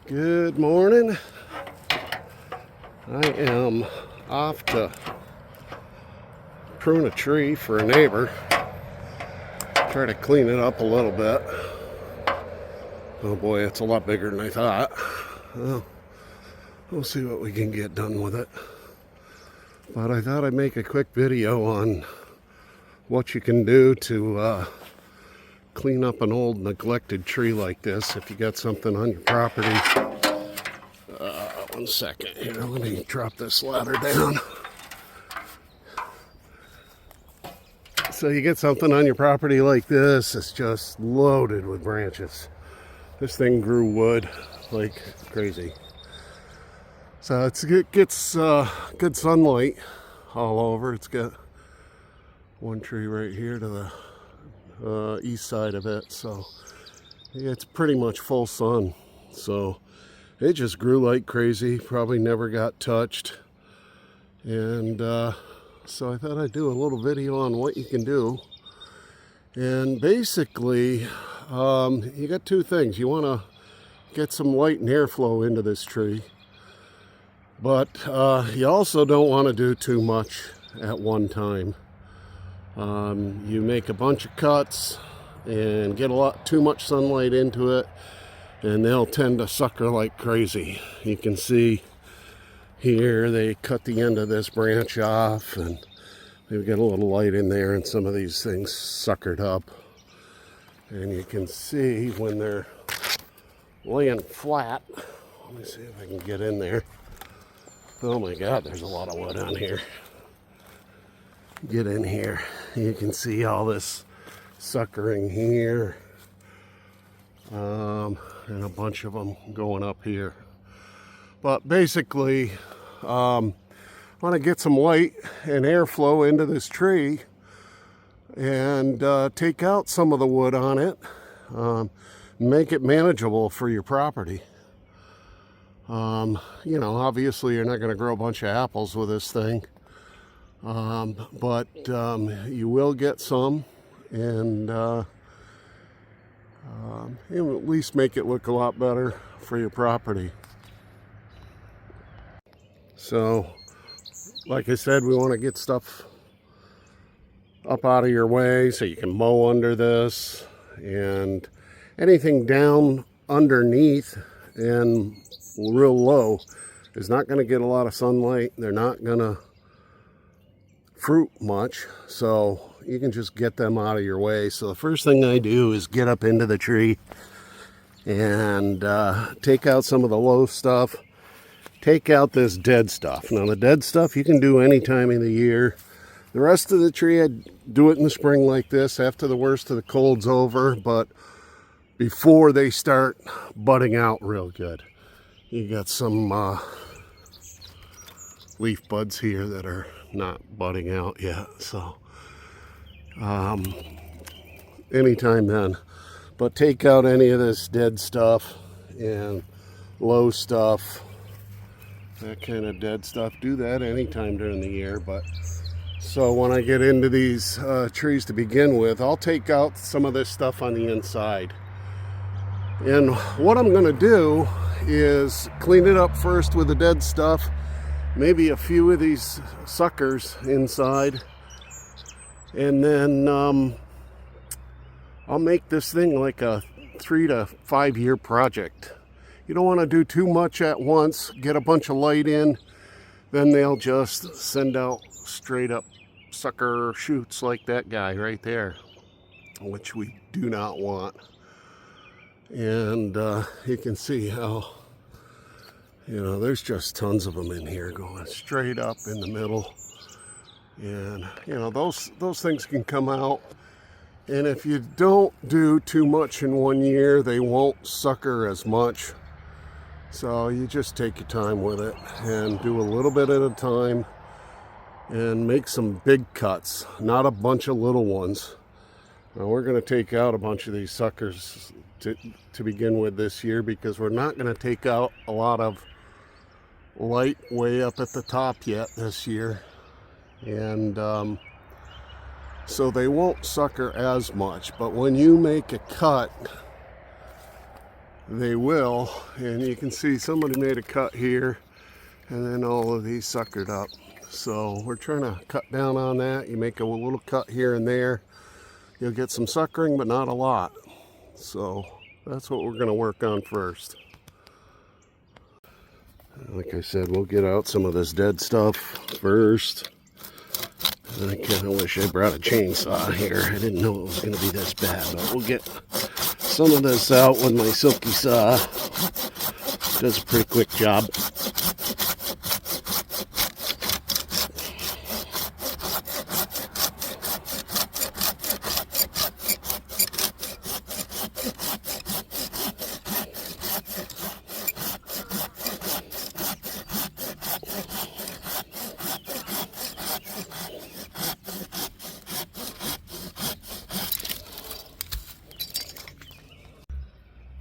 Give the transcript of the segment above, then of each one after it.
Good morning. I am off to prune a tree for a neighbor. Try to clean it up a little bit. Oh boy, it's a lot bigger than I thought. Well, we'll see what we can get done with it. But I thought I'd make a quick video on what you can do to clean up an old neglected tree like this if you got something on your property. One second here, let me drop this ladder down. So you get something on your property like this, it's just loaded with branches. This thing grew wood like crazy. So it gets good sunlight all over. It's got one tree right here to the east side of it, so it's pretty much full sun. So it just grew like crazy, probably never got touched. And so I thought I'd do a little video on what you can do. And basically, you got two things. You want to get some light and airflow into this tree, but you also don't want to do too much at one time. You make a bunch of cuts and get too much sunlight into it, and they'll tend to sucker like crazy. You can see here they cut the end of this branch off, and they've got a little light in there, and some of these things suckered up. And you can see when they're laying flat, let me see if I can get in there. Oh my God, there's a lot of wood on here. Get in here. You can see all this suckering here. And a bunch of them going up here. But basically, want to get some light and airflow into this tree and take out some of the wood on it, make it manageable for your property. You know, obviously you're not going to grow a bunch of apples with this thing, but you will get some, and it'll at least make it look a lot better for your property. So, like I said, we want to get stuff up out of your way so you can mow under this, and anything down underneath and real low is not going to get a lot of sunlight. They're not going to fruit much, so you can just get them out of your way. So the first thing I do is get up into the tree and take out some of the low stuff. Take out this dead stuff. Now the dead stuff you can do any time of the year. The rest of the tree, I'd do it in the spring like this after the worst of the cold's over, but before they start budding out real good. You got some leaf buds here that are not budding out yet, so anytime then. But take out any of this dead stuff and low stuff, that kind of dead stuff. Do that anytime during the year. But so when I get into these trees to begin with, I'll take out some of this stuff on the inside. And what I'm going to do is clean it up first with the dead stuff, maybe a few of these suckers inside, and then I'll make this thing like a 3 to 5 year project. You don't want to do too much at once, get a bunch of light in, then they'll just send out straight up sucker shoots like that guy right there, which we do not want. And you can see how, you know, there's just tons of them in here going straight up in the middle. And, you know, those things can come out. And if you don't do too much in one year, they won't sucker as much. So you just take your time with it and do a little bit at a time and make some big cuts, not a bunch of little ones. Now we're going to take out a bunch of these suckers to begin with this year, because we're not going to take out a lot of light way up at the top yet this year. And so they won't sucker as much. But when you make a cut they will. And you can see somebody made a cut here, and then all of these suckered up. So we're trying to cut down on that. You make a little cut here and there, you'll get some suckering, but not a lot. So that's what we're going to work on first. Like I said, we'll get out some of this dead stuff first. I kind of wish I brought a chainsaw here. I didn't know it was going to be this bad, but we'll get some of this out with my silky saw. Does a pretty quick job.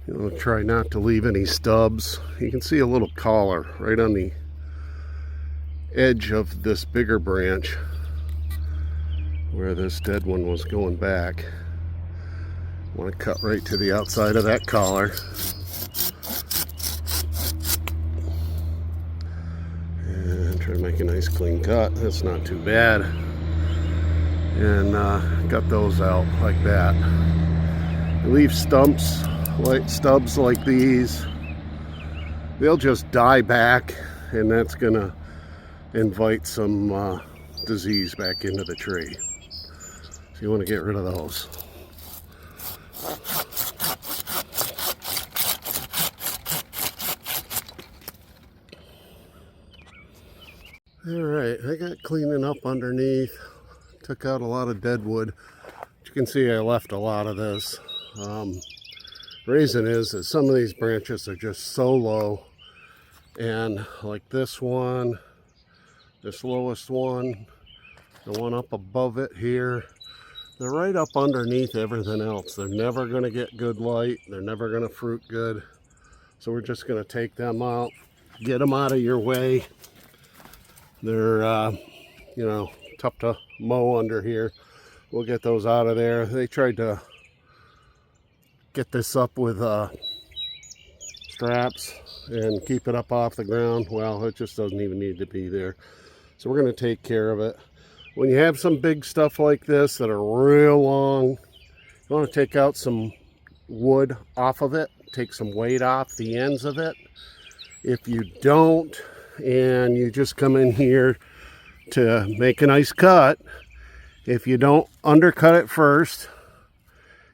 You want to try not to leave any stubs. You can see a little collar right on the edge of this bigger branch where this dead one was going back. I want to cut right to the outside of that collar. And try to make a nice clean cut. That's not too bad. And cut those out like that. Leave stubs like these. They'll just die back, and that's gonna invite some disease back into the tree. So you want to get rid of those. Alright, I got cleaning up underneath. Took out a lot of dead wood. As you can see, I left a lot of this. Reason is that some of these branches are just so low, and like this one, this lowest one, the one up above it here, they're right up underneath everything else. They're never going to get good light. They're never going to fruit good. So we're just going to take them out, get them out of your way. They're, you know, tough to mow under here. We'll get those out of there. They tried to get this up with straps and keep it up off the ground. Well, it just doesn't even need to be there. So we're going to take care of it. When you have some big stuff like this that are real long, you want to take out some wood off of it, take some weight off the ends of it. If you don't, and you just come in here to make a nice cut, if you don't undercut it first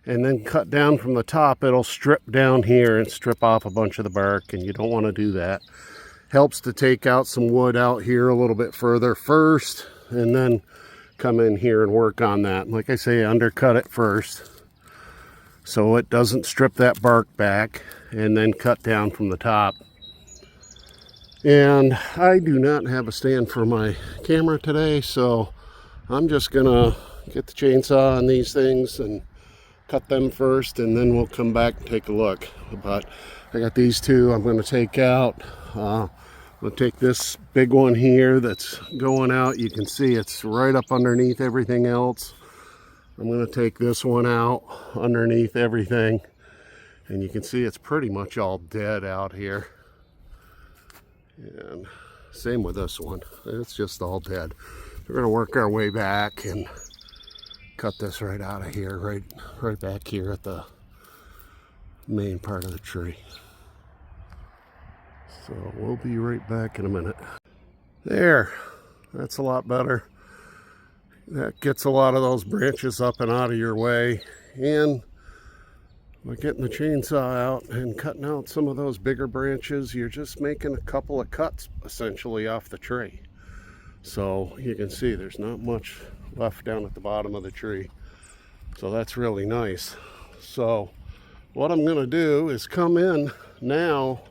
and then cut down from the top, it'll strip down here and strip off a bunch of the bark, and you don't want to do that. Helps to take out some wood out here a little bit further first, and then come in here and work on that. Like I say, undercut it first so it doesn't strip that bark back, and then cut down from the top. And I do not have a stand for my camera today, so I'm just gonna get the chainsaw on these things and cut them first, and then we'll come back and take a look. But I got these two I'm going to take out. I'll take this big one here that's going out. You can see it's right up underneath everything else. I'm going to take this one out underneath everything, and you can see it's pretty much all dead out here. And same with this one. It's just all dead. We're going to work our way back and cut this right out of here, right back here at the main part of the tree. So we'll be right back in a minute. There, that's a lot better. That gets a lot of those branches up and out of your way. And by getting the chainsaw out and cutting out some of those bigger branches, you're just making a couple of cuts essentially off the tree. So you can see there's not much left down at the bottom of the tree. So that's really nice. So what I'm going to do is come in now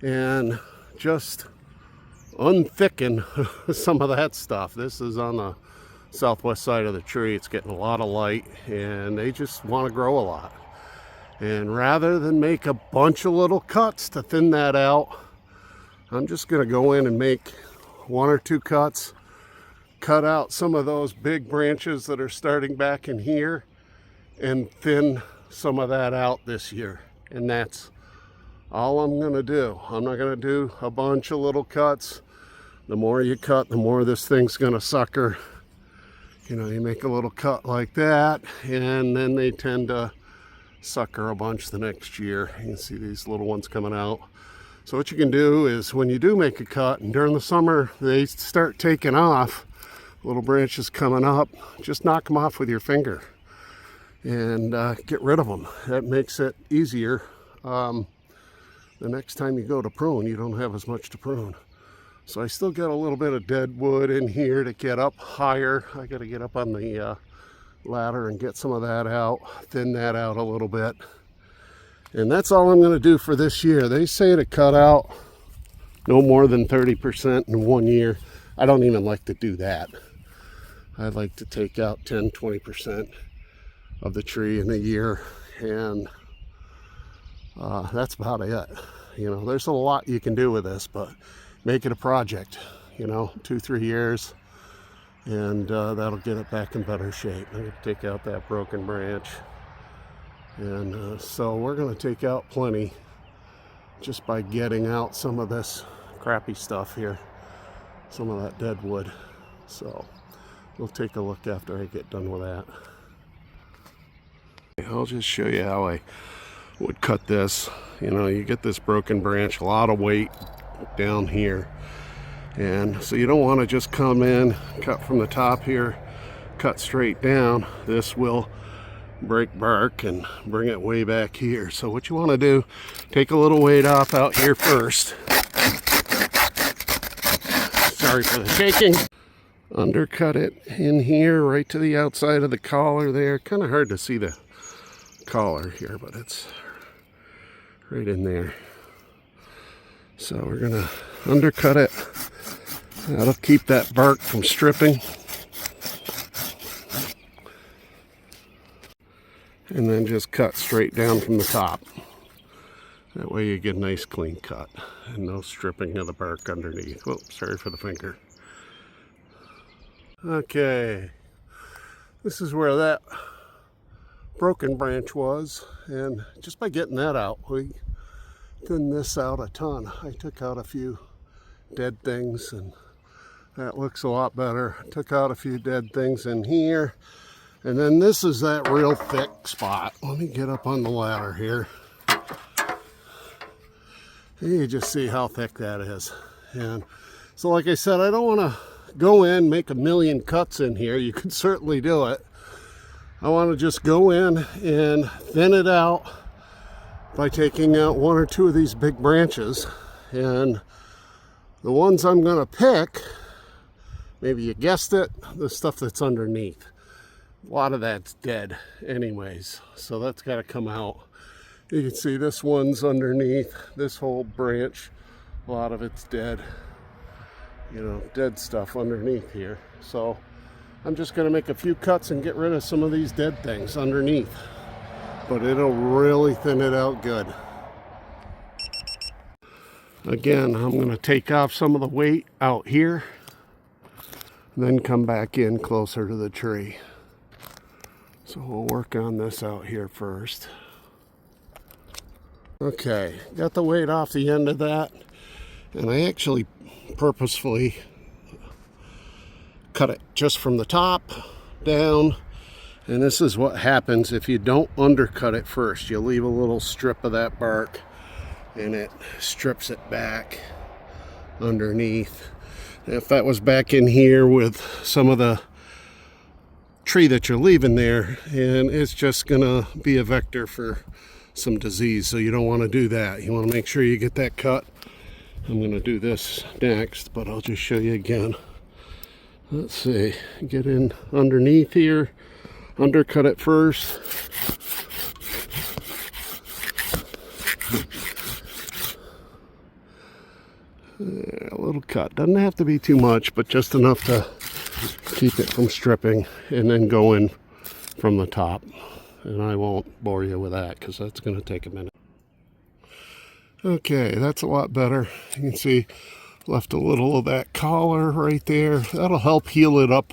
and just unthicken some of that stuff. This is on the southwest side of the tree. It's getting a lot of light, and they just want to grow a lot. And rather than make a bunch of little cuts to thin that out, I'm just going to go in and make one or two cuts, cut out some of those big branches that are starting back in here, and thin some of that out this year. And that's all I'm going to do. I'm not going to do a bunch of little cuts. The more you cut, the more this thing's going to sucker. You know, you make a little cut like that, and then they tend to sucker a bunch the next year. You can see these little ones coming out. So what you can do is when you do make a cut, and during the summer they start taking off, little branches coming up, just knock them off with your finger and get rid of them. That makes it easier. The next time you go to prune, you don't have as much to prune. So I still got a little bit of dead wood in here to get up higher. I got to get up on the ladder and get some of that out, thin that out a little bit. And that's all I'm going to do for this year. They say to cut out no more than 30% in 1 year. I don't even like to do that. I like to take out 10-20% of the tree in a year, and that's about it. You know, there's a lot you can do with this, but make it a project, you know, 2-3 years, and that'll get it back in better shape. I'm going to take out that broken branch, and so we're going to take out plenty just by getting out some of this crappy stuff here, some of that dead wood. So we'll take a look after I get done with that. I'll just show you how I would cut this. You know, you get this broken branch, a lot of weight down here, and so you don't want to just come in, cut from the top here, cut straight down. This will break bark and bring it way back here. So what you want to do, take a little weight off out here first. Sorry for the shaking. Undercut it in here right to the outside of the collar there. Kind of hard to see the collar here, but it's right in there. So we're gonna undercut it. That'll keep that bark from stripping. And then just cut straight down from the top. That way you get a nice clean cut and no stripping of the bark underneath. Oh, sorry for the finger. Okay, this is where that broken branch was, and just by getting that out, we thinned this out a ton. I took out a few dead things, and that looks a lot better. I took out a few dead things in here, and then this is that real thick spot. Let me get up on the ladder here. You just see how thick that is. And so like I said, I don't want to go in, make a million cuts in here. You could certainly do it. I want to just go in and thin it out by taking out 1 or 2 of these big branches. And the ones I'm going to pick, maybe you guessed it, the stuff that's underneath. A lot of that's dead anyways, so that's got to come out. You can see this one's underneath, this whole branch, a lot of it's dead. You know, dead stuff underneath here. So I'm just going to make a few cuts and get rid of some of these dead things underneath. But it'll really thin it out good. Again, I'm going to take off some of the weight out here, and then come back in closer to the tree. So we'll work on this out here first. Okay, got the weight off the end of that, and I actually purposefully cut it just from the top down. And this is what happens if you don't undercut it first. You leave a little strip of that bark and it strips it back underneath. If that was back in here with some of the tree that you're leaving there, and it's just gonna be a vector for some disease, so you don't want to do that. You want to make sure you get that cut. I'm going to do this next, but I'll just show you again. Let's see, get in underneath here, undercut it first. A little cut, doesn't have to be too much, but just enough to keep it from stripping, and then go in from the top. And I won't bore you with that because that's going to take a minute. Okay, that's a lot better. You can see left a little of that collar right there. That'll help heal it up,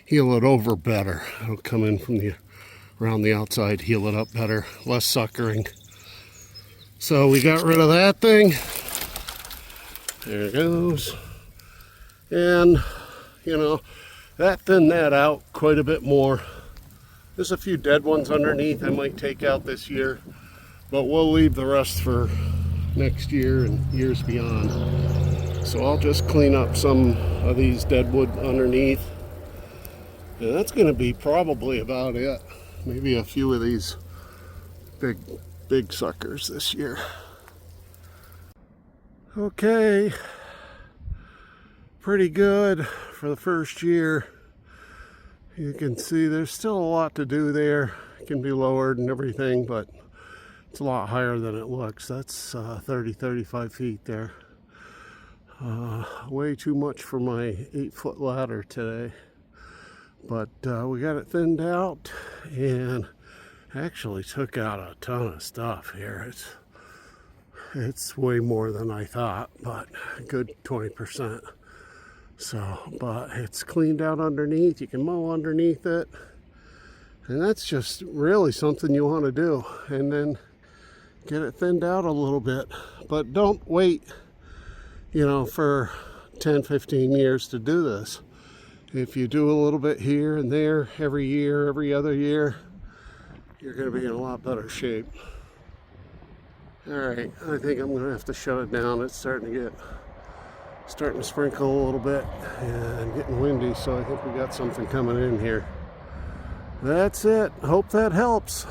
heal it over better. It'll come in from the around the outside, heal it up better, less suckering. So we got rid of that thing. There it goes. And, you know, that thinned that out quite a bit more. There's a few dead ones underneath I might take out this year, but we'll leave the rest for next year and years beyond. So I'll just clean up some of these dead wood underneath. And that's going to be probably about it. Maybe a few of these big suckers this year. Okay. Pretty good for the first year. You can see there's still a lot to do there. It can be lowered and everything, but it's a lot higher than it looks. That's 35 feet there. Way too much for my 8-foot ladder today. But we got it thinned out and actually took out a ton of stuff here. It's way more than I thought, but a good 20%. So, but it's cleaned out underneath. You can mow underneath it. And that's just really something you want to do. And then get it thinned out a little bit. But don't wait, you know, for 10, 15 years to do this. If you do a little bit here and there every year, every other year, you're going to be in a lot better shape. All right, I think I'm going to have to shut it down. It's starting to sprinkle a little bit and getting windy, so I think we got something coming in here. That's it. Hope that helps.